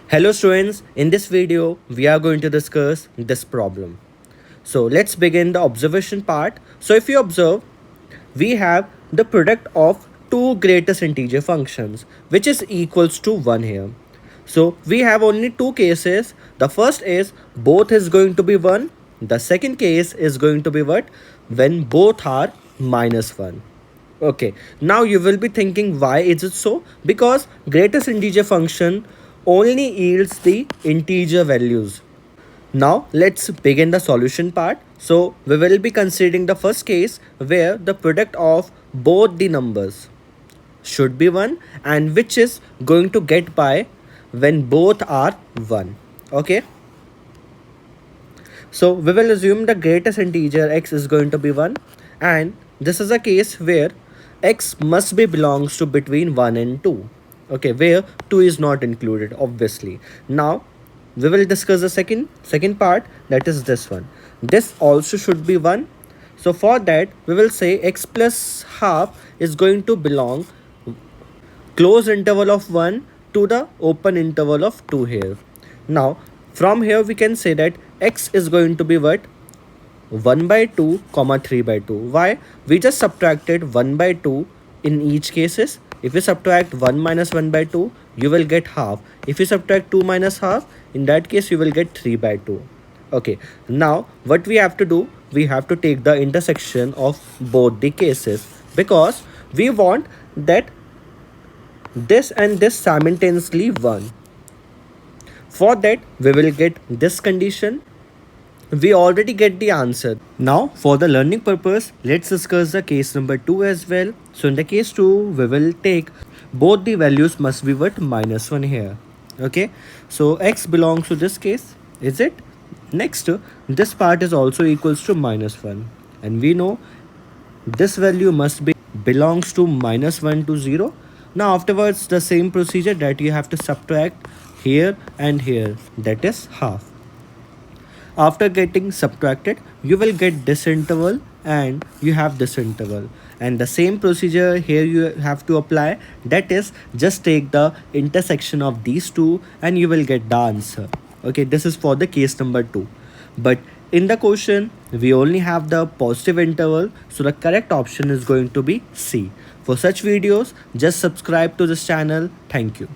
Hello students, in this video we are going to discuss this problem. So let's begin the observation part. So if you observe, we have the product of two greatest integer functions which is equals to 1 here. So we have only two cases. The first is both is going to be 1. The second case is going to be what? When both are minus 1. Okay, now you will be thinking why is it so? Because greatest integer function only yields the integer values. Now let's begin the solution part. So we will be considering the first case where the product of both the numbers should be 1 and which is going to get by when both are 1. Okay, so we will assume the greatest integer x is going to be 1, and this is a case where x must be belongs to between 1 and 2. Okay, where 2 is not included obviously. Now we will discuss the second part, that is this one. This also should be 1. So for that we will say x plus half is going to belong close interval of 1 to the open interval of 2 here. Now from here we can say that x is going to be what? 1 by 2 comma 3 by 2. Why? We just subtracted 1 by 2 in each cases. If you subtract 1 minus 1 by 2, you will get half. If you subtract 2 minus half, in that case you will get 3 by 2. Okay, now what we have to do, we have to take the intersection of both the cases, because we want that this and this simultaneously 1. For that we will get this condition. We already get the answer. Now for the learning purpose, let's discuss the case number 2 as well. So in the case 2, we will take both the values must be what? Minus 1 here. Okay, so x belongs to this case, is it? Next, this part is also equals to minus 1, and we know this value must be belongs to minus 1 to 0. Now afterwards the same procedure that you have to subtract here and here, that is half. After getting subtracted, you will get this interval and you have this interval, and the same procedure here you have to apply, that is just take the intersection of these two and you will get the answer. Okay, this is for the case number 2, but in the question we only have the positive interval, so the correct option is going to be C. For such videos, just subscribe to this channel. Thank you.